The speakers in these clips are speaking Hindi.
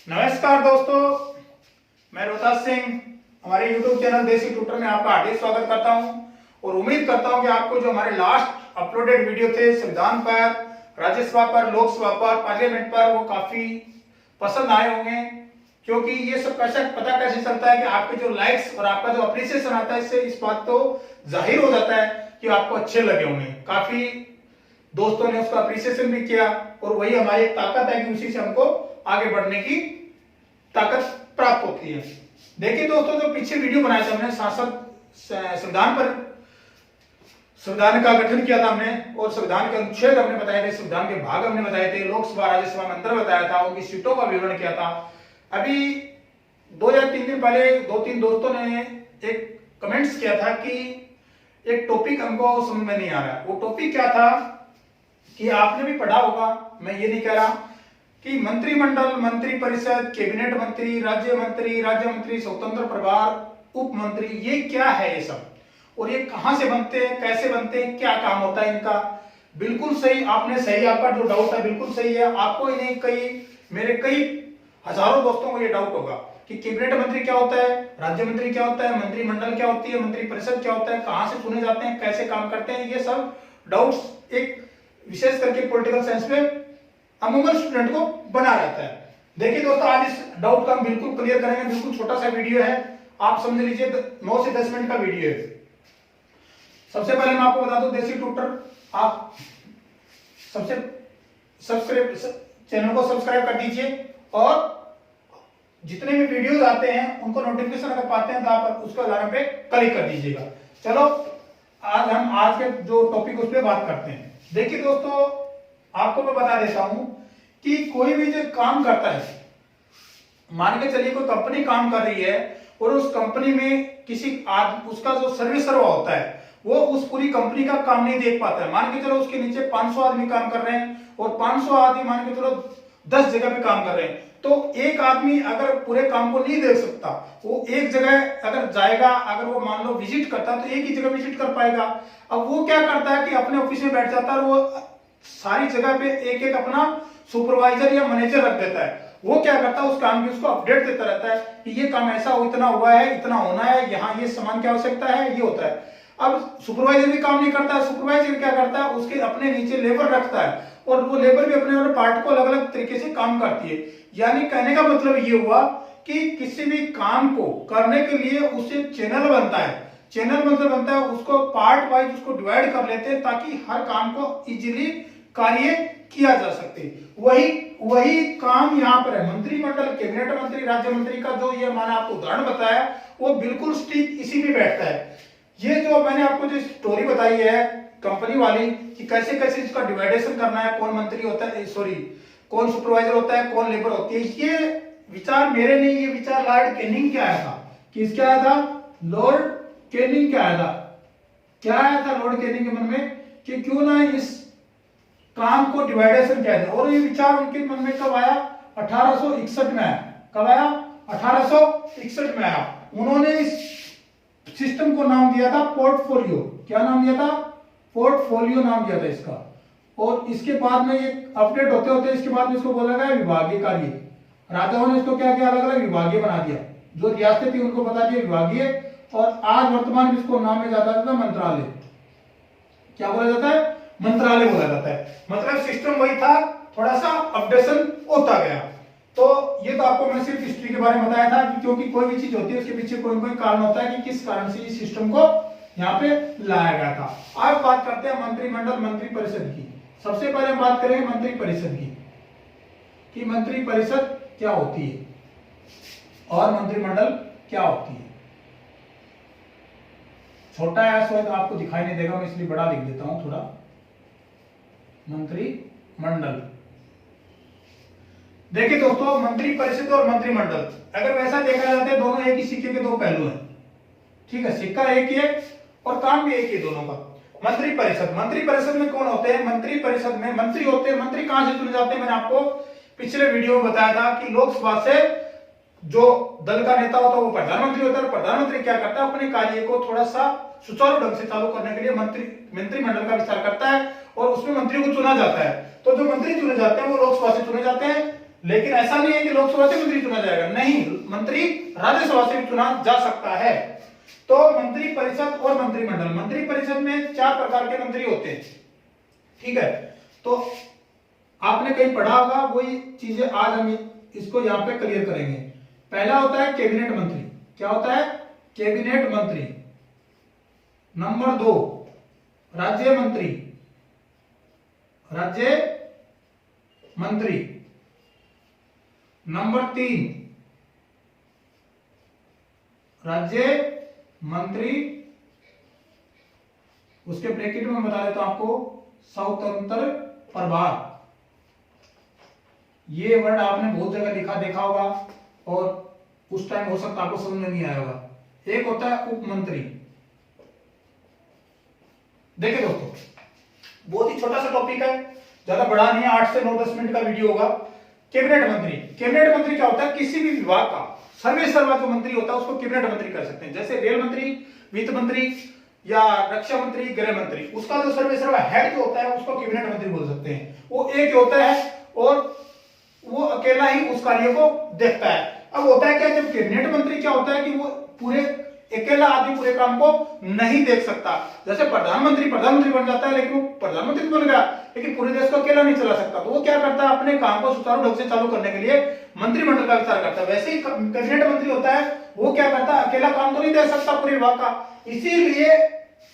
नमस्कार दोस्तों, मैं रोहतास सिंह हमारे YouTube चैनल देसी ट्यूटर में आपका हार्दिक स्वागत करता हूं और उम्मीद करता हूं कि आपको जो हमारे लास्ट अपलोडेड वीडियो थे संविधान पर, राज्यसभा पर, लोकसभा पर, पार्लियामेंट पर, वो काफी पसंद आए होंगे। क्योंकि ये सब कैसे पता कैसे चलता है कि आपके जो लाइक्स और आपका जो अप्रिसिएशन आता है, इससे इस बात तो जाहिर हो जाता है कि आपको अच्छे लगे होंगे। काफी दोस्तों ने उसका अप्रिसिएशन भी किया और वही हमारी एक ताकत है कि उसी से हमको आगे बढ़ने की ताकत प्राप्त होती है। देखिए दोस्तों, जो पीछे वीडियो बनाया था हमने संविधान पर, संविधान का गठन किया था हमने और संविधान के अनुच्छेद हमने बताए थे, संविधान के भाग हमने बताए थे, लोकसभा राज्यसभा में अंतर बताया था, उनकी सीटों का विवरण किया था। अभी 2 या 3 दिन पहले 2-3 दोस्तों ने एक कमेंट्स किया था कि एक टॉपिक हमको समझ में नहीं आ रहा। वो टॉपिक क्या था कि आपने भी पढ़ा होगा, मैं ये नहीं कह रहा, कि मंत्रिमंडल, मंत्री परिषद, कैबिनेट मंत्री, राज्य मंत्री, स्वतंत्र प्रभार, उप मंत्री, ये क्या है ये सब, और ये कहां से बनते हैं, कैसे बनते हैं, क्या काम होता है इनका। बिल्कुल सही, आपने सही, आपका जो डाउट है बिल्कुल सही है। आपको इन्हें मेरे कई हजारों दोस्तों को ये डाउट होगा कि कैबिनेट मंत्री क्या होता है, राज्य मंत्री क्या होता है, मंत्रिमंडल क्या होती है, मंत्री परिषद क्या होता है, कहां से चुने जाते हैं, कैसे काम करते हैं। ये सब डाउट्स एक विशेष करके पॉलिटिकल साइंस में अमूमन स्टूडेंट को बना रहता है। देखिए दोस्तों, आज इस डाउट का हम बिल्कुल क्लियर करेंगे। बिल्कुल छोटा सा वीडियो है, आप समझ लीजिए 9 से 10 मिनट का वीडियो है। सबसे पहले मैं आपको बता दूं, देसी ट्यूटर, आप सबसे सब्सक्राइब, चैनल को सब्सक्राइब कर दीजिए और जितने भी वीडियोस आते हैं उनको नोटिफिकेशन अगर पाते हैं तो आप उसको अलार्म पे क्लिक कर दीजिएगा। चलो आज के जो टॉपिक उस पर बात करते हैं। देखिए दोस्तों, आपको मैं बता देता हूं कि कोई भी जो काम करता है, मान के चलिए कोई कंपनी काम कर रही है और उस कंपनी में उसका जो सर्विस सर्वा होता है वो उस पूरी कंपनी का काम नहीं देख पाता है। मान के चलो उसके नीचे 500 आदमी काम कर रहे हैं और 500 आदमी मान के चलो 10 जगह पे काम कर रहे हैं, तो एक आदमी अगर पूरे काम को नहीं देख सकता, वो एक जगह अगर जाएगा, अगर वो मान लो विजिट करता है तो एक ही जगह विजिट कर पाएगा। अब वो क्या करता है कि अपने ऑफिस में बैठ जाता है और वो सारी जगह पे एक एक अपना सुपरवाइजर या मैनेजर रख देता है। वो क्या करता है, उस काम की उसको अपडेट देता रहता है कि ये काम ऐसा इतना हुआ है, इतना होना है, यहाँ ये सामान की आवश्यकता है, ये होता है। अब सुपरवाइजर भी काम नहीं करता है, सुपरवाइजर क्या करता है, उसके अपने नीचे लेबर रखता है और वो लेबर भी अपने अपने पार्ट को अलग अलग तरीके से काम करती है। यानी कहने का मतलब ये हुआ कि किसी भी काम को करने के लिए उसे चैनल बनता है। चैनल मतलब बनता है, उसको पार्ट वाइज उसको डिवाइड कर लेते हैं ताकि हर काम को इजीली कार्य किया जा सके। वही काम यहाँ पर है। मंत्रिमंडल, कैबिनेट मंत्री, राज्य मंत्री का जो ये मैंने आपको उदाहरण बताया वो बिल्कुल ठीक इसी में बैठता है। ये जो मैंने आपको जो स्टोरी बताई है कंपनी वाली कि कैसे कैसे इसका डिवाइडेशन करना है, कौन मंत्री होता है, कौन सुपरवाइजर होता है, कौन लेबर होती है, ये विचार मेरे नहीं, ये विचार लॉर्ड कैनिंग क्या आया था। किसके आया था? लॉर्ड कैनिंग क्या आया था? क्या आया था लॉर्ड कैनिंग के मन में कि क्यों ना इस काम को डिवाइडेशन किया जाए। और ये विचार उनके मन में कब आया? 1861 में आया। कब आया? 1861 में आया। उन्होंने इस सिस्टम को नाम दिया था पोर्टफोलियो। क्या नाम दिया था? पोर्टफोलियो नाम दिया था इसका। और इसके बाद में ये अपडेट होते होते इसके बाद में इसको बोला गया विभागीय कार्य। राजाओं ने इसको क्या किया? अलग अलग विभागीय बना दिया। जो रियासतें थी उनको बता दिया विभागीय, और आज वर्तमान में इसको नाम में जाता था मंत्रालय। क्या बोला जाता है? मंत्रालय बोला जाता है। मतलब सिस्टम वही था, थोड़ा सा अपडेशन होता गया। तो ये तो आपको मैं सिर्फ हिस्ट्री के बारे में बताया था कि क्योंकि कोई भी चीज होती है उसके पीछे कोई कोई कारण होता है कि किस कारण से इस सिस्टम को यहाँ पे लाया गया था। आज बात करते हैं मंत्रिमंडल, मंत्री परिषद की। सबसे पहले हम बात करेंगे मंत्री परिषद की कि मंत्री परिषद क्या होती है और मंत्रिमंडल क्या होती है। छोटा है शायद आपको दिखाई नहीं देगा, मैं इसलिए बड़ा लिख देता हूं थोड़ा। मंत्रिमंडल, देखिए दोस्तों, मंत्री परिषद और मंत्रिमंडल अगर वैसा देखा जाता है दोनों एक ही सिक्के के दो पहलू हैं। ठीक है, सिक्का एक ही है और काम भी एक ही दोनों का। मंत्री परिषद में कौन होते हैं? मंत्री परिषद में मंत्री होते हैं। मंत्री कहां से चुने जाते हैं? मैंने आपको पिछले वीडियो में बताया था कि लोकसभा से जो दल का नेता होता है वो प्रधानमंत्री होता है। प्रधानमंत्री क्या करता है? अपने कार्य को थोड़ा सा सुचारू ढंग से चालू करने के लिए मंत्रिमंडल का विस्तार करता है और उसमें मंत्री को चुना जाता है। तो जो मंत्री चुने जाते हैं वो लोकसभा से चुने जाते हैं लेकिन ऐसा नहीं है कि लोकसभा से मंत्री चुना जाएगा, नहीं, मंत्री राज्यसभा से भी चुना जा सकता है। तो मंत्री परिषद और मंत्रिमंडल, मंत्री परिषद में 4 प्रकार के मंत्री होते हैं, ठीक है। तो आपने कहीं पढ़ा होगा, वही चीजें आज हम इसको यहाँ पे क्लियर करेंगे। पहला होता है कैबिनेट मंत्री। क्या होता है? कैबिनेट मंत्री। नंबर 2 राज्य मंत्री, राज्य मंत्री। नंबर 3 राज्य मंत्री, उसके ब्रैकेट में बता देता हूं आपको, स्वतंत्र प्रभार। ये वर्ड आपने बहुत जगह लिखा देखा होगा और उस टाइम हो सकता आपको समझ में नहीं आया होगा। एक होता है उप मंत्री। देखिए दोस्तों, बहुत ही छोटा सा टॉपिक है, ज्यादा बड़ा नहीं है, 8 से 9-10 मिनट का वीडियो होगा। कैबिनेट मंत्री, कैबिनेट मंत्री क्या होता है? किसी भी विभाग का सर्वे सर्वा जो मंत्री होता है उसको कैबिनेट मंत्री कर सकते हैं। जैसे रेल मंत्री, वित्त मंत्री या रक्षा मंत्री, गृह मंत्री, उसका जो सर्वे सर्वा हेड जो होता है उसको कैबिनेट मंत्री बोल सकते हैं। वो एक होता है और वो अकेला ही उस कार्य को देखता है। अब होता है क्या, जब कैबिनेट मंत्री क्या होता है कि वो पूरे अकेला आदमी पूरे काम को नहीं देख सकता। जैसे प्रधानमंत्री बन जाता है, लेकिन वो प्रधानमंत्री बन गया लेकिन पूरे देश को अकेला नहीं चला सकता, तो वो क्या करता है, अपने काम को सुचारू ढंग से चालू करने के लिए मंत्रिमंडल का विस्तार करता है। वैसे ही कैबिनेट मंत्री होता है, वो क्या करता है, अकेला काम तो नहीं देख सकता पूरे विभाग का, इसीलिए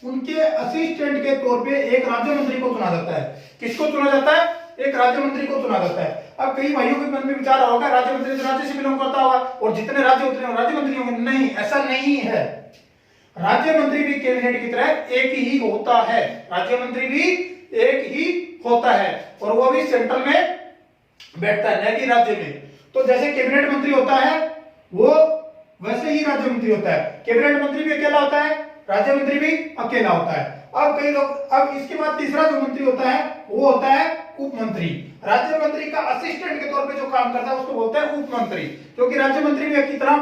उनके असिस्टेंट के तौर पे एक राज्य मंत्री को चुना जाता है। किसको चुना जाता है? एक राज्य मंत्री को चुना जाता है। अब कई भाइयों के मन में विचार होगा राज्य मंत्री तो राज्य से बिलोंग करता होगा और जितने राज्य उतने राज्य मंत्री होंगे। नहीं, ऐसा नहीं है। राज्य मंत्री भी कैबिनेट की तरह एक ही होता है, राज्य मंत्री भी एक ही होता है और वो भी सेंट्रल में बैठता है, न कि राज्य में। तो जैसे कैबिनेट मंत्री होता है वो वैसे ही राज्य मंत्री होता है। कैबिनेट मंत्री भी अकेला होता है, राज्य मंत्री भी अकेला होता है। अब कई लोग, अब इसके बाद तीसरा जो मंत्री होता है वो होता है उप मंत्री। राज्य मंत्री का असिस्टेंट के तौर पे जो काम करता है उसको बोलते हैं उप मंत्री, क्योंकि राज्य मंत्री भी की तरह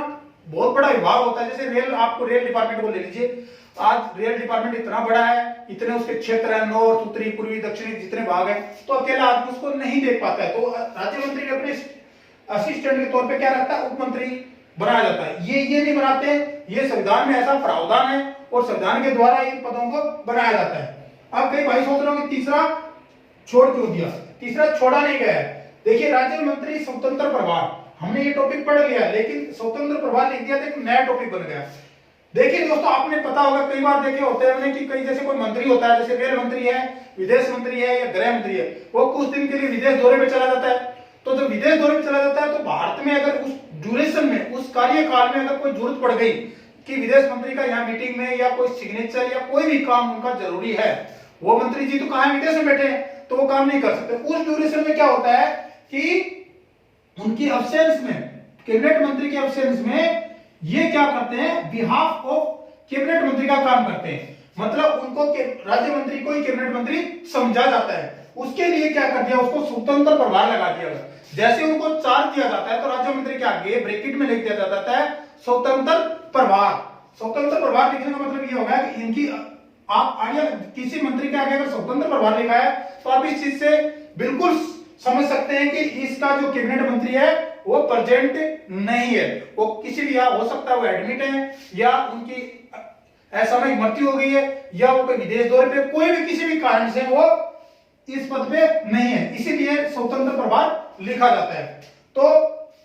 बहुत बड़ा विभाग होता है। जैसे रेल, आपको रेल डिपार्टमेंट को ले लीजिए, आज रेल डिपार्टमेंट इतना बड़ा है, इतने उसके क्षेत्र है, नॉर्थ, उत्तरी, पूर्वी, दक्षिणी जितने भाग है, तो अकेला आदमी उसको नहीं देख पाता है। तो राज्य मंत्री अपने असिस्टेंट के तौर पे क्या रखता है, उप मंत्री बनाया जाता है। ये नहीं बनाते, ये संविधान में ऐसा प्रावधान है और संविधान के द्वारा इन पदों को बनाया जाता है। अब कई भाई सोच रहे हो कि तीसरा छोड़ क्यों दिया? तीसरा छोड़ा नहीं गया है। देखिए, राज्य मंत्री स्वतंत्र प्रभार, हमने ये टॉपिक पढ़ लिया, लेकिन स्वतंत्र प्रभार लिख दिया तो एक नया टॉपिक बन गया। देखिए दोस्तों, आपने पता होगा, कई बार देखे होते हैं कि कई जैसे कोई मंत्री होता है, जैसे रेल मंत्री है, विदेश मंत्री है या गृह मंत्री है, वो कुछ दिन के लिए विदेश दौरे में चला जाता है। तो जब विदेश दौरे में चला जाता है तो भारत में अगर उस ड्यूरेशन में, उस कार्यकाल में अगर कोई जरूरत पड़ गई कि विदेश मंत्री का यहाँ मीटिंग में या कोई सिग्नेचर या कोई भी काम उनका जरूरी है, वो मंत्री जी तो कहाँ विदेश में बैठे हैं तो वो काम नहीं कर सकते। उस ड्यूरेशन में क्या होता है कि उनकी अब्सेंस में, कैबिनेट मंत्री के अब्सेंस में ये क्या करते हैं, बिहाफ ऑफ कैबिनेट मंत्री का काम करते हैं। मतलब उनको राज्य मंत्री को ही कैबिनेट मंत्री समझा जाता है। उसके लिए क्या कर दिया, उसको स्वतंत्र प्रभार लगा दिया। जैसे उनको चार्ज दिया जाता है तो राज्य मंत्री के आगे ब्रैकेट में लिख दिया जाता है स्वतंत्र प्रभार। स्वतंत्र प्रभार लिखने का मतलब ये होगा कि इनकी, आप आगे किसी मंत्री के आगे अगर स्वतंत्र प्रभार लिखा है तो आप इस चीज से बिल्कुल समझ सकते हैं कि इसका जो कैबिनेट मंत्री है वो प्रेजेंट नहीं है। वो किसी भी, हो सकता है वो एडमिट है या उनकी असामयिक मृत्यु हो गई है या वो कोई विदेश दौरे पे, कोई भी किसी भी कारण से वो इस पद पे नहीं है, इसीलिए स्वतंत्र प्रभार लिखा जाता है। तो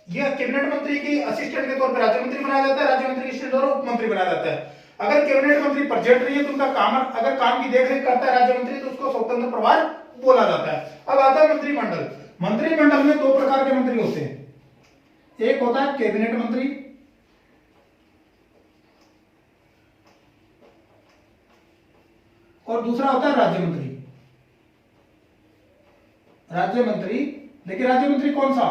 यह कैबिनेट मंत्री की असिस्टेंट के तौर पर राज्य मंत्री बनाया जाता है, राज्य मंत्री के असिस्टेंट द्वारा उप मंत्री बनाया जाता है। अगर कैबिनेट मंत्री प्रेजेंट नहीं है तो उनका काम, अगर काम की देखरेख करता है राज्य मंत्री, तो उसको स्वतंत्र प्रभार बोला जाता है। अब आता है मंत्रिमंडल। मंत्रिमंडल में 2 प्रकार के मंत्री होते हैं, एक होता है कैबिनेट मंत्री और दूसरा होता है राज्य मंत्री। राज्य मंत्री, देखिए राज्य मंत्री कौन सा,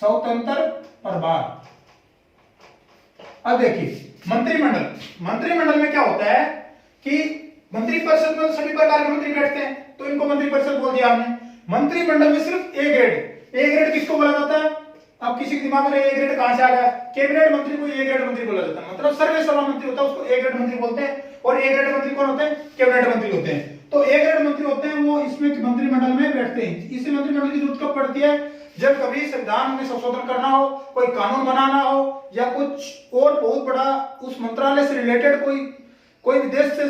स्वतंत्र प्रभार। अब देखिए मंत्रिमंडल, मंत्रिमंडल में क्या होता है कि मंत्रिपरिषद में सभी प्रकार के मंत्री बैठते हैं, तो इनको मंत्रिपरिषद बोल दिया हमने। मंत्रिमंडल में सिर्फ ए ग्रेड, ए ग्रेड किसको बोला जाता है? अब किसी के दिमाग में ए ग्रेड कहां से आ गया? कैबिनेट मंत्री को ए ग्रेड मंत्री बोला जाता है, मतलब सर्वे सर्वा मंत्री होता है उसको ए ग्रेड मंत्री बोलते हैं। और ए ग्रेड मंत्री कौन होते हैं? कैबिनेट मंत्री होते हैं। तो ए ग्रेड मंत्री होते हैं वो इसमें मंत्रिमंडल में बैठते हैं। इसी मंत्रिमंडल की जरूरत कब पड़ती है? जब कभी संविधान में संशोधन करना हो, कोई कानून बनाना हो या कुछ और बहुत बड़ा उस मंत्रालय से रिलेटेड कोई विदेश से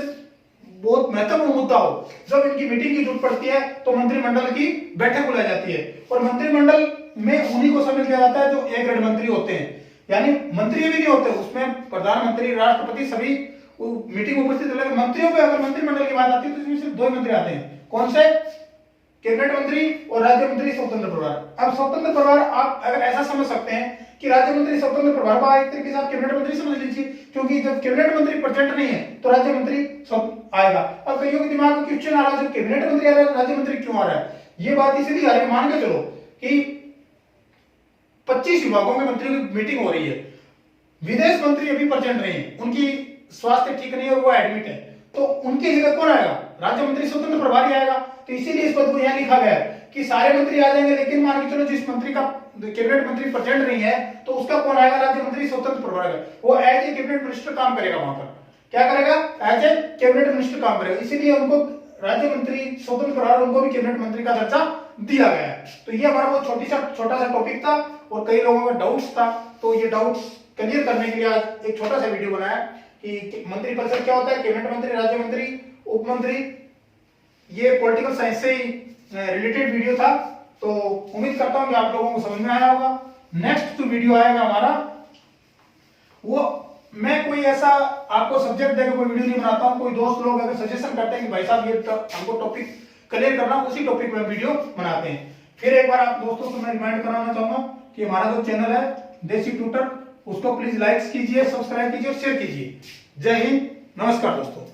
बहुत महत्वपूर्ण मुद्दा हो, जब इनकी मीटिंग की जरूरत पड़ती है तो मंत्रिमंडल की बैठक बुलाई जाती है। और मंत्रिमंडल में उन्हीं को शामिल किया जाता है जो ए ग्रेड मंत्री होते हैं, यानी मंत्री भी नहीं होते उसमें, प्रधानमंत्री, राष्ट्रपति सभी मीटिंग में उपस्थित होते हैं। मंत्रियों पे अगर मंत्रिमंडल की बात आती है तो इसमें सिर्फ 2 मंत्री आते हैं। कौन से? कैबिनेट मंत्री और राज्य मंत्री स्वतंत्र प्रभार। अब स्वतंत्र प्रभार आप अगर ऐसा समझ सकते हैं कि राज्य मंत्री स्वतंत्र प्रभार को एक तरीके से आप कैबिनेट मंत्री समझ लीजिए, क्योंकि जब कैबिनेट मंत्री प्रेजेंट नहीं है तो राज्य मंत्री आएगा। अब कईयों के दिमाग में क्वेश्चन आ रहा है, जब कैबिनेट मंत्री आ रहा है राज्य मंत्री क्यों आ रहा है? ये बात इसलिए आ रही है, मान के चलो कि 25 विभागों के मंत्रियों की मीटिंग हो रही है, विदेश मंत्री अभी प्रेजेंट नहीं है, उनकी स्वास्थ्य ठीक नहीं है और वो एडमिट है, तो उनकी जगह कौन आएगा? राज्य मंत्री स्वतंत्र प्रभारी आएगा। तो इसीलिए इस पद को यहां लिखा गया है कि सारे मंत्री आ जाएंगे, लेकिन मान के चलो जिस मंत्री का कैबिनेट मंत्री प्रेजेंट नहीं है तो उसका कौन आएगा? राज्य मंत्री स्वतंत्र प्रभारी, वो एज ए कैबिनेट मिनिस्टर काम करेगा वहां पर। क्या करेगा? एज ए कैबिनेट मिनिस्टर काम करेगा। इसीलिए उनको राज्य मंत्री स्वतंत्र प्रभार, उनको भी कैबिनेट मंत्री का दर्जा दिया गया है। तो ये हमारा बहुत छोटा सा टॉपिक था और कई लोगों का डाउट्स था, तो ये डाउट्स क्लियर करने के लिए आज एक छोटा सा वीडियो बनाया कि मंत्री परिषद क्या होता है, कैबिनेट मंत्री, राज्य मंत्री, उप मंत्री। ये पॉलिटिकल साइंस से ही रिलेटेड वीडियो था, तो उम्मीद करता हूं कि आप लोगों को समझ में आया होगा। नेक्स्ट जो वीडियो आएगा हमारा, वो मैं कोई ऐसा आपको सब्जेक्ट देकर कोई वीडियो नहीं बनाता हूं। कोई दोस्त लोग अगर सजेशन करते हैं कि भाई साहब ये हमको टॉपिक क्लियर करना, उसी टॉपिक में वीडियो बनाते हैं। फिर एक बार आप दोस्तों को मैं रिमाइंड कराना चाहूंगा कि हमारा जो चैनल है देसी ट्यूटर, उसको प्लीज लाइक कीजिए, सब्सक्राइब कीजिए और शेयर कीजिए। जय हिंद, नमस्कार दोस्तों।